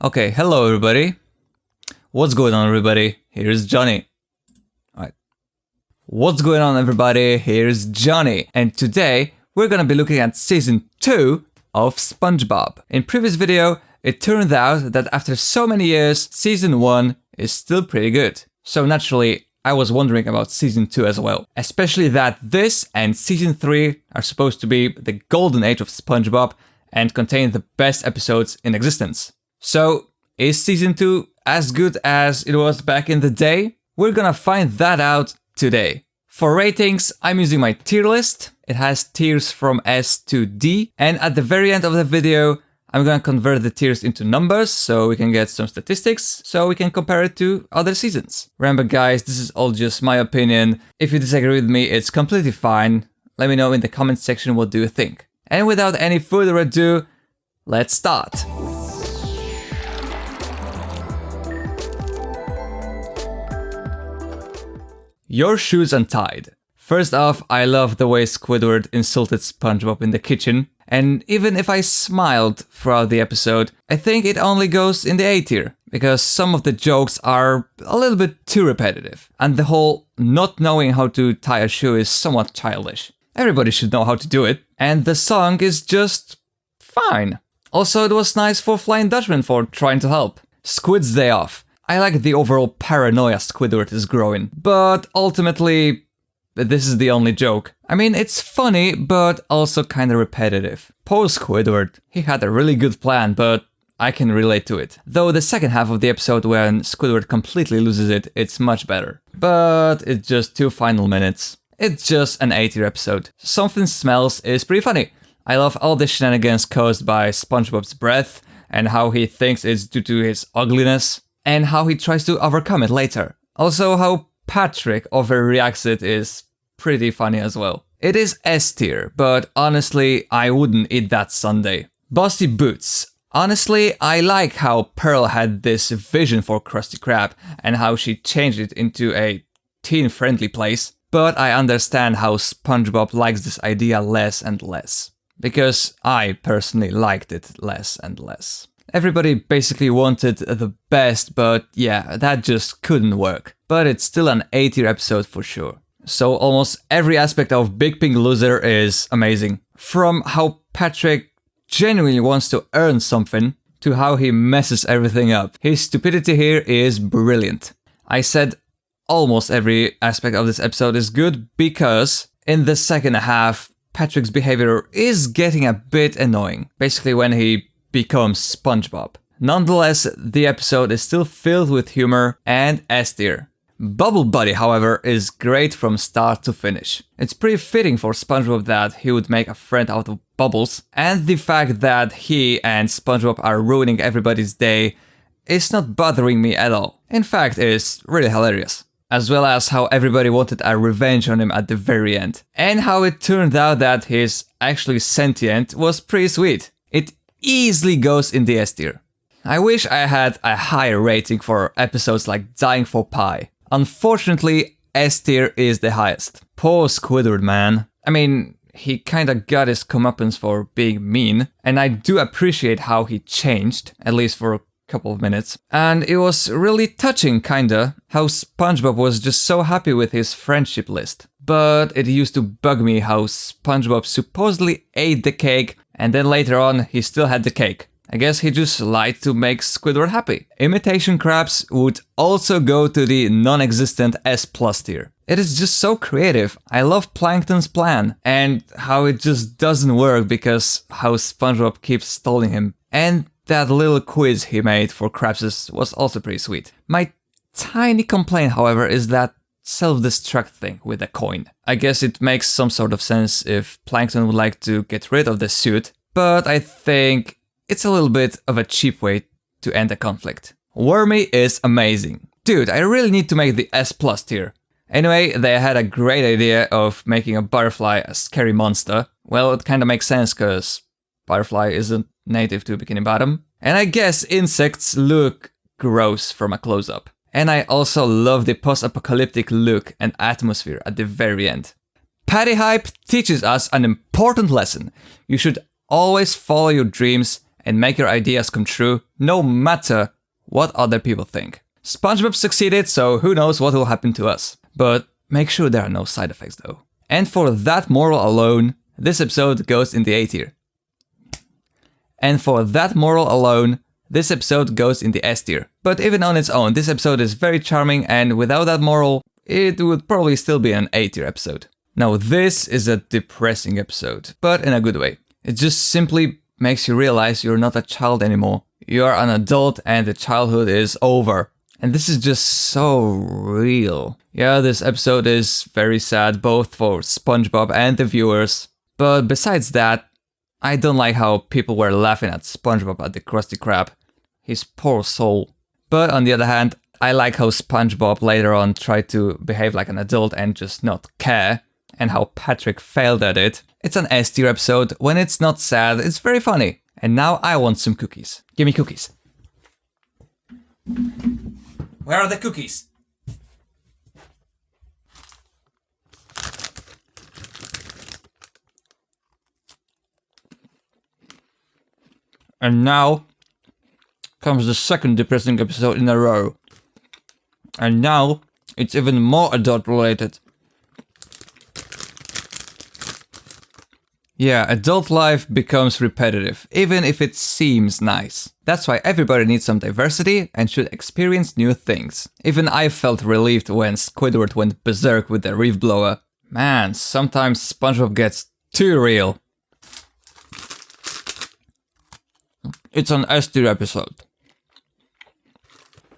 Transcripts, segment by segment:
Okay, hello everybody. What's going on everybody? Here's Johnny. Alright. What's going on everybody? Here's Johnny. And today we're gonna be looking at season 2 of SpongeBob. In previous video, it turned out that after so many years, season 1 is still pretty good. So naturally, I was wondering about season 2 as well. Especially that this and season 3 are supposed to be the golden age of SpongeBob and contain the best episodes in existence. So, is season 2 as good as it was back in the day? We're gonna find that out today. For ratings, I'm using my tier list. It has tiers from S to D, and at the very end of the video, I'm gonna convert the tiers into numbers so we can get some statistics, so we can compare it to other seasons. Remember guys, this is all just my opinion. If you disagree with me, it's completely fine. Let me know in the comment section what do you think. And without any further ado, let's start. Your shoes untied. First off, I love the way Squidward insulted SpongeBob in the kitchen, and even if I smiled throughout the episode, I think it only goes in the A tier, because some of the jokes are a little bit too repetitive, and the whole not knowing how to tie a shoe is somewhat childish. Everybody should know how to do it, and the song is just fine. Also, it was nice for Flying Dutchman for trying to help. Squid's day off. I like the overall paranoia Squidward is growing, but ultimately, this is the only joke. I mean, it's funny, but also kinda repetitive. Poor Squidward. He had a really good plan, but I can relate to it. Though the second half of the episode when Squidward completely loses it, it's much better. But it's just 2 final minutes. It's just an A tier episode. Something Smells is pretty funny. I love all the shenanigans caused by SpongeBob's breath, and how he thinks it's due to his ugliness, and how he tries to overcome it later. Also, how Patrick overreacts it is pretty funny as well. It is S tier, but honestly, I wouldn't eat that sundae. Bossy Boots. Honestly, I like how Pearl had this vision for Krusty Krab, and how she changed it into a teen-friendly place, but I understand how SpongeBob likes this idea less and less. Because I personally liked it less and less. Everybody basically wanted the best, but yeah, that just couldn't work. But it's still an A tier episode for sure. So almost every aspect of Big Pink Loser is amazing. From how Patrick genuinely wants to earn something, to how he messes everything up. His stupidity here is brilliant. I said almost every aspect of this episode is good because in the second half, Patrick's behavior is getting a bit annoying. Basically when he becomes SpongeBob. Nonetheless, the episode is still filled with humor and S tier. Bubble Buddy, however, is great from start to finish. It's pretty fitting for SpongeBob that he would make a friend out of Bubbles, and the fact that he and SpongeBob are ruining everybody's day is not bothering me at all. In fact, it's really hilarious. As well as how everybody wanted a revenge on him at the very end. And how it turned out that he's actually sentient was pretty sweet. It easily goes in the S tier. I wish I had a higher rating for episodes like Dying for Pie. Unfortunately, S tier is the highest. Poor Squidward, man. I mean, he kinda got his comeuppance for being mean, and I do appreciate how he changed, at least for a couple of minutes. And it was really touching, kinda, how SpongeBob was just so happy with his friendship list. But it used to bug me how SpongeBob supposedly ate the cake, and then later on, he still had the cake. I guess he just lied to make Squidward happy. Imitation Krabs would also go to the non-existent S+ tier. It is just so creative. I love Plankton's plan, and how it just doesn't work because how SpongeBob keeps stalling him. And that little quiz he made for Krabs was also pretty sweet. My tiny complaint, however, is that self-destruct thing with the coin. I guess it makes some sort of sense if Plankton would like to get rid of the suit, but I think it's a little bit of a cheap way to end a conflict. Wormy is amazing. Dude, I really need to make the S+ tier. Anyway, they had a great idea of making a butterfly a scary monster. Well, it kinda makes sense cause butterfly isn't native to Bikini Bottom. And I guess insects look gross from a close-up. And I also love the post-apocalyptic look and atmosphere at the very end. Patty Hype teaches us an important lesson. You should always follow your dreams and make your ideas come true, no matter what other people think. SpongeBob succeeded, so who knows what will happen to us. But make sure there are no side effects though. And for that moral alone, this episode goes in the A tier. And for that moral alone, this episode goes in the S tier. But even on its own, this episode is very charming, and without that moral, it would probably still be an A tier episode. Now this is a depressing episode, but in a good way. It just simply makes you realize you're not a child anymore. You are an adult and the childhood is over. And this is just so real. Yeah, this episode is very sad both for SpongeBob and the viewers. But besides that, I don't like how people were laughing at SpongeBob at the Krusty Krab. His poor soul. But on the other hand, I like how SpongeBob later on tried to behave like an adult and just not care. And how Patrick failed at it. It's an S tier episode. When it's not sad, it's very funny. And now I want some cookies. Give me cookies. Where are the cookies? And now comes the second depressing episode in a row. And now it's even more adult related. Yeah, adult life becomes repetitive, even if it seems nice. That's why everybody needs some diversity and should experience new things. Even I felt relieved when Squidward went berserk with the reef blower. Man, sometimes SpongeBob gets too real. It's an S tier episode.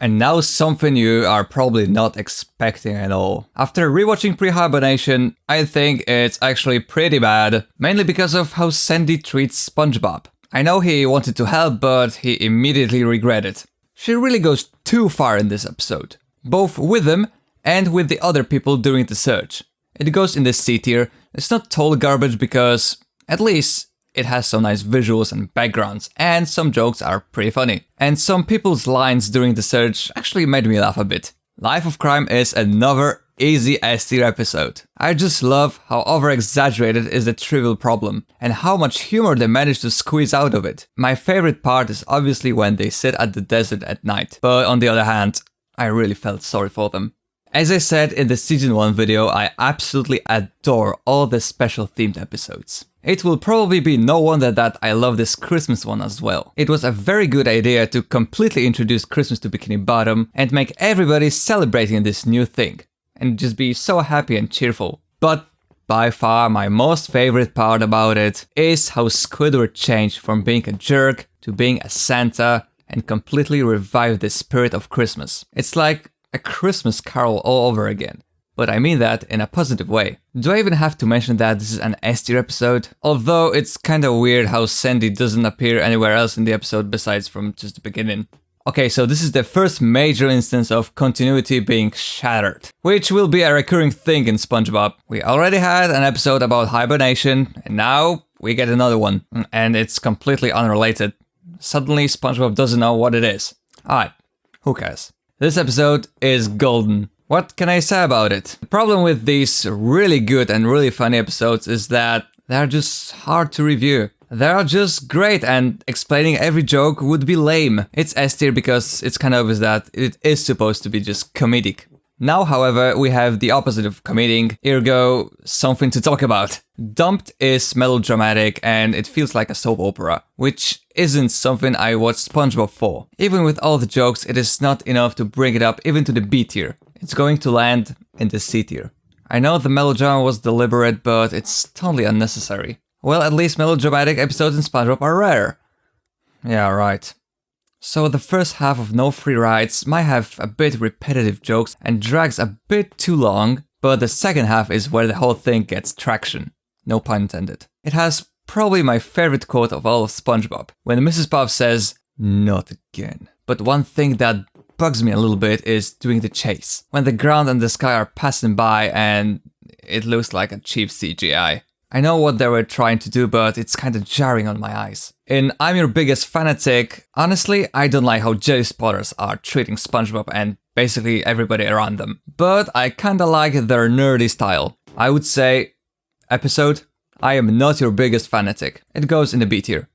And now something you are probably not expecting at all. After rewatching Prehibernation, I think it's actually pretty bad, mainly because of how Sandy treats SpongeBob. I know he wanted to help, but he immediately regretted. She really goes too far in this episode, both with him and with the other people during the search. It goes in the C tier. It's not total garbage because, at least, it has some nice visuals and backgrounds, and some jokes are pretty funny. And some people's lines during the search actually made me laugh a bit. Life of Crime is another easy S tier episode. I just love how over-exaggerated is the trivial problem, and how much humor they manage to squeeze out of it. My favorite part is obviously when they sit at the desert at night, but on the other hand, I really felt sorry for them. As I said in the season 1 video, I absolutely adore all the special themed episodes. It will probably be no wonder that I love this Christmas one as well. It was a very good idea to completely introduce Christmas to Bikini Bottom and make everybody celebrating this new thing. And just be so happy and cheerful. But by far my most favorite part about it is how Squidward changed from being a jerk to being a Santa and completely revived the spirit of Christmas. It's like a Christmas carol all over again. But I mean that in a positive way. Do I even have to mention that this is an S tier episode? Although it's kinda weird how Sandy doesn't appear anywhere else in the episode besides from just the beginning. Okay, so this is the first major instance of continuity being shattered, which will be a recurring thing in SpongeBob. We already had an episode about hibernation, and now we get another one, and it's completely unrelated. Suddenly SpongeBob doesn't know what it is. Alright, who cares? This episode is golden. What can I say about it? The problem with these really good and really funny episodes is that they're just hard to review. They're just great and explaining every joke would be lame. It's S tier because it's kind of obvious that it is supposed to be just comedic. Now, however, we have the opposite of comedic, ergo something to talk about. Dumped is melodramatic and it feels like a soap opera, which isn't something I watched SpongeBob for. Even with all the jokes, it is not enough to bring it up even to the B tier. It's going to land in the C tier. I know the melodrama was deliberate, but it's totally unnecessary. Well, at least melodramatic episodes in SpongeBob are rare. Yeah, right. So the first half of No Free Rides might have a bit repetitive jokes and drags a bit too long, but the second half is where the whole thing gets traction. No pun intended. It has probably my favorite quote of all of SpongeBob, when Mrs. Puff says, "Not again." But one thing that bugs me a little bit is during the chase, when the ground and the sky are passing by and it looks like a cheap CGI. I know what they were trying to do, but it's kinda jarring on my eyes. In I'm Your Biggest Fanatic, honestly, I don't like how jelly spotters are treating SpongeBob and basically everybody around them. But I kinda like their nerdy style. I would say, episode, I Am Not Your Biggest Fanatic. It goes in the B tier.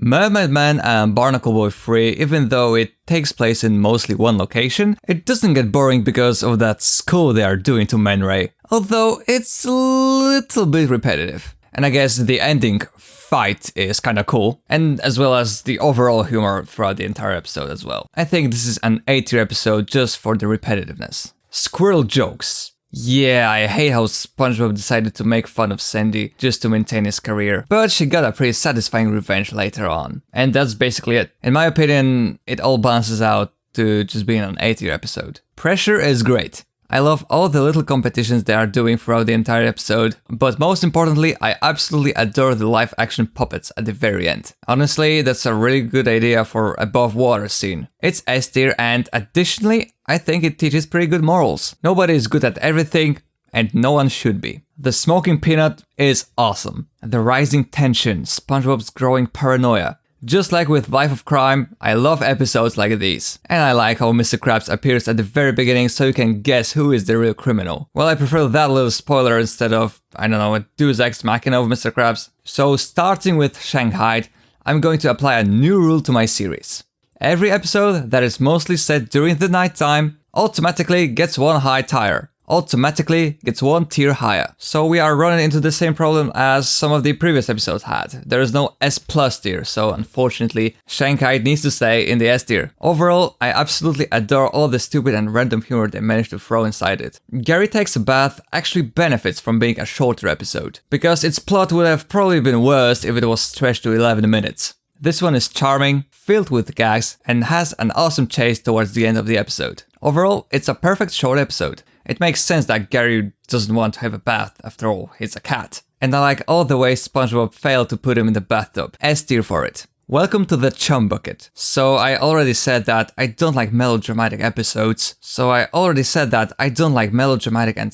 MermaidMan and BarnacleBoy II, even though it takes place in mostly one location, it doesn't get boring because of that school they are doing to Man Ray, although it's a little bit repetitive. And I guess the ending fight is kinda cool, and as well as the overall humor throughout the entire episode as well. I think this is an A-tier episode just for the repetitiveness. Squirrel Jokes. Yeah, I hate how SpongeBob decided to make fun of Sandy just to maintain his career, but she got a pretty satisfying revenge later on. And that's basically it. In my opinion, it all balances out to just being an A-tier episode. Pressure is great. I love all the little competitions they are doing throughout the entire episode, but most importantly, I absolutely adore the live-action puppets at the very end. Honestly, that's a really good idea for above water scene. It's S tier, and additionally, I think it teaches pretty good morals. Nobody is good at everything, and no one should be. The smoking peanut is awesome. The rising tension, SpongeBob's growing paranoia. Just like with Life of Crime, I love episodes like these. And I like how Mr. Krabs appears at the very beginning so you can guess who is the real criminal. Well, I prefer that little spoiler instead of, I don't know, a Deus Ex Machina of Mr. Krabs. So starting with Shanghaied, I'm going to apply a new rule to my series. Every episode that is mostly set during the nighttime automatically gets one high tier. Automatically gets one tier higher. So we are running into the same problem as some of the previous episodes had. There is no S+ tier, so unfortunately Shanghaied needs to stay in the S tier. Overall, I absolutely adore all the stupid and random humor they managed to throw inside it. Gary Takes a Bath actually benefits from being a shorter episode, because its plot would have probably been worse if it was stretched to 11 minutes. This one is charming, filled with gags, and has an awesome chase towards the end of the episode. Overall, it's a perfect short episode. It makes sense that Gary doesn't want to have a bath, after all, he's a cat. And I like all the ways SpongeBob failed to put him in the bathtub. S tier for it. Welcome to the Chum bucket. So I already said that I don't like melodramatic episodes. And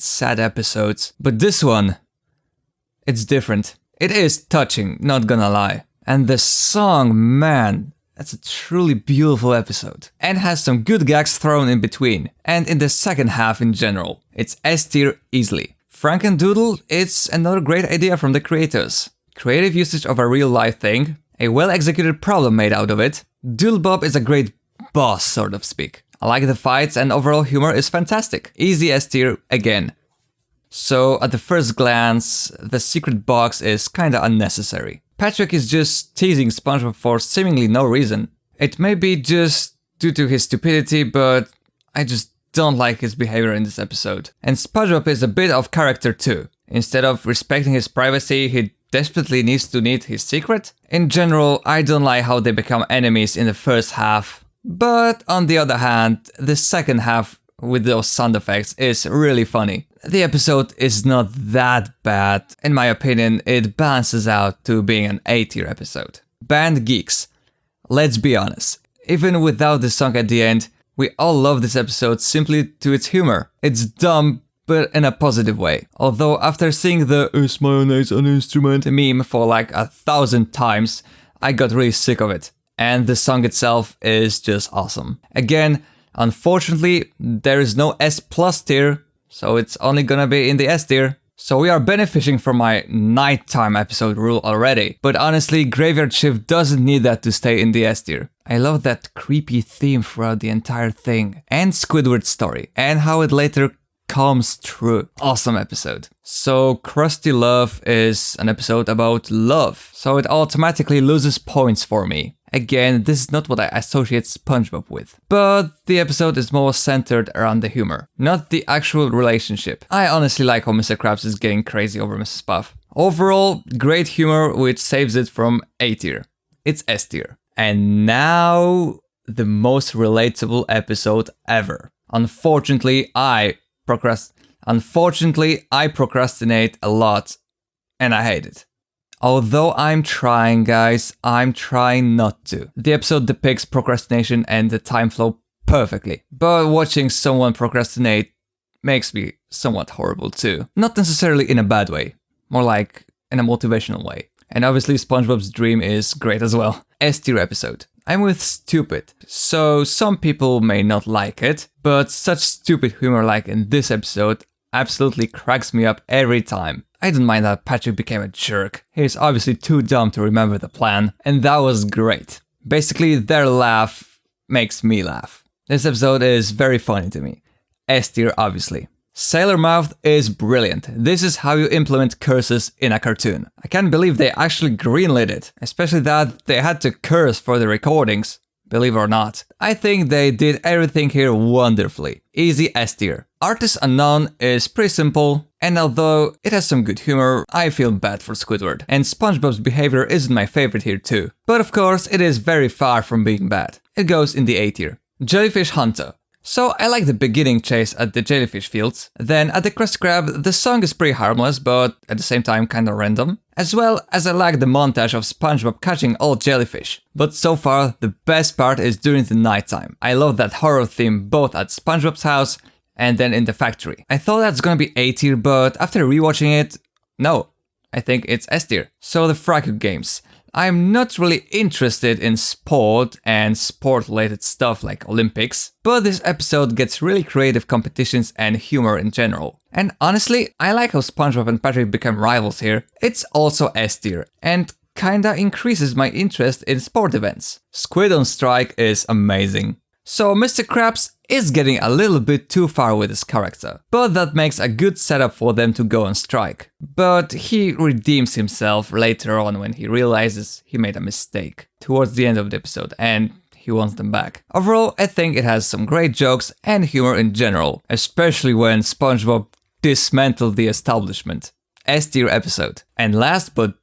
sad episodes. But this one, it's different. It is touching, not gonna lie. And the song, man, that's a truly beautiful episode. And has some good gags thrown in between. And in the second half in general. It's S tier easily. Frankendoodle, it's another great idea from the creators. Creative usage of a real life thing. A well executed problem made out of it. Doodle Bob is a great boss, sort of speak. I like the fights and overall humor is fantastic. Easy S tier again. So at the first glance, the secret box is kinda unnecessary. Patrick is just teasing SpongeBob for seemingly no reason. It may be just due to his stupidity, but I just don't like his behavior in this episode. And SpongeBob is a bit off character too. Instead of respecting his privacy, he desperately needs to need his secret. In general, I don't like how they become enemies in the first half. But on the other hand, the second half with those sound effects is really funny. The episode is not that bad. In my opinion, it balances out to being an A-tier episode. Band Geeks. Let's be honest, even without the song at the end, we all love this episode simply to its humor. It's dumb, but in a positive way. Although after seeing the "Is mayonnaise an instrument" meme for like 1,000 times, I got really sick of it. And the song itself is just awesome. Again, unfortunately, there is no S+ tier, so it's only gonna be in the S tier. So we are benefiting from my nighttime episode rule already. But honestly, Graveyard Shift doesn't need that to stay in the S tier. I love that creepy theme throughout the entire thing. And Squidward's story. And how it later comes true. Awesome episode. So Krusty Love is an episode about love. So it automatically loses points for me. Again, this is not what I associate SpongeBob with. But the episode is more centered around the humor, not the actual relationship. I honestly like how Mr. Krabs is getting crazy over Mrs. Puff. Overall, great humor which saves it from A tier. It's S tier. And now, the most relatable episode ever. Unfortunately, I procrastinate a lot, and I hate it. Although I'm trying, guys, I'm trying not to. The episode depicts procrastination and the time flow perfectly. But watching someone procrastinate makes me somewhat horrible too. Not necessarily in a bad way, more like in a motivational way. And obviously SpongeBob's dream is great as well. S tier episode. I'm with stupid, so some people may not like it, but such stupid humor like in this episode absolutely cracks me up every time. I don't mind that Patrick became a jerk. He's obviously too dumb to remember the plan, and that was great. Basically, their laugh makes me laugh. This episode is very funny to me. S tier, obviously. Sailor Mouth is brilliant. This is how you implement curses in a cartoon. I can't believe they actually greenlit it, especially that they had to curse for the recordings. Believe it or not. I think they did everything here wonderfully. Easy S tier. Artist Unknown is pretty simple, and although it has some good humor, I feel bad for Squidward. And SpongeBob's behavior isn't my favorite here too. But of course, it is very far from being bad. It goes in the A tier. Jellyfish Hunter. So I like the beginning chase at the jellyfish fields. Then at the Krusty Krab, the song is pretty harmless, but at the same time kinda random. As well as I like the montage of SpongeBob catching all jellyfish. But so far, the best part is during the nighttime. I love that horror theme both at SpongeBob's house and then in the factory. I thought that's gonna be A tier, but after rewatching it, no. I think it's S tier. So the Fracking games. I'm not really interested in sport and sport-related stuff like Olympics, but this episode gets really creative competitions and humor in general. And honestly, I like how SpongeBob and Patrick become rivals here. It's also S tier, and kinda increases my interest in sport events. Squid on strike is amazing. So Mr. Krabs is getting a little bit too far with his character, but that makes a good setup for them to go on strike. But he redeems himself later on when he realizes he made a mistake towards the end of the episode and he wants them back. Overall, I think it has some great jokes and humor in general, especially when SpongeBob dismantled the establishment. S tier episode. And last but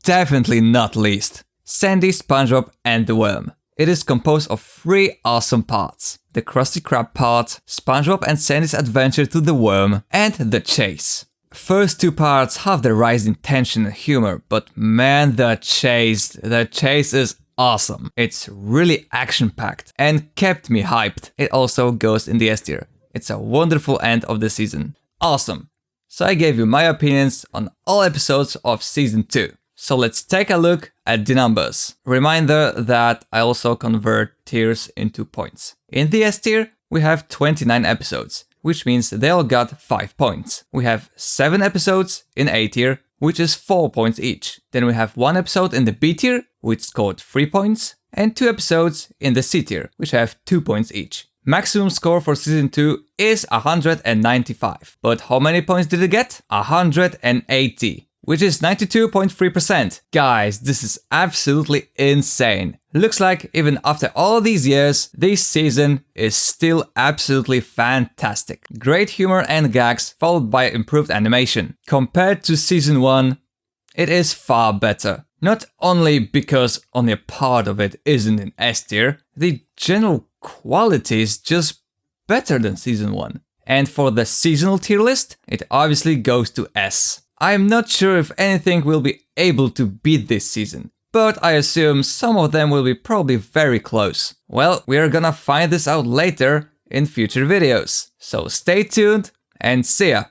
definitely not least, Sandy, SpongeBob and the Worm. It is composed of 3 awesome parts. The Krusty Krab part, SpongeBob and Sandy's adventure to the Worm, and the chase. First 2 parts have the rise in tension and humor, but man, the chase is awesome. It's really action-packed and kept me hyped. It also goes in the S tier. It's a wonderful end of the season. Awesome. So I gave you my opinions on all episodes of season 2. So let's take a look at the numbers. Reminder that I also convert tiers into points. In the S tier, we have 29 episodes, which means they all got 5 points. We have 7 episodes in A tier, which is 4 points each. Then we have 1 episode in the B tier, which scored 3 points, and 2 episodes in the C tier, which have 2 points each. Maximum score for season 2 is 195. But how many points did it get? 180. Which is 92.3%. Guys, this is absolutely insane. Looks like even after all these years, this season is still absolutely fantastic. Great humor and gags, followed by improved animation. Compared to season 1, it is far better. Not only because only a part of it isn't in S tier, the general quality is just better than season 1. And for the seasonal tier list, it obviously goes to S. I'm not sure if anything will be able to beat this season, but I assume some of them will be probably very close. Well, we are gonna find this out later in future videos, so stay tuned and see ya!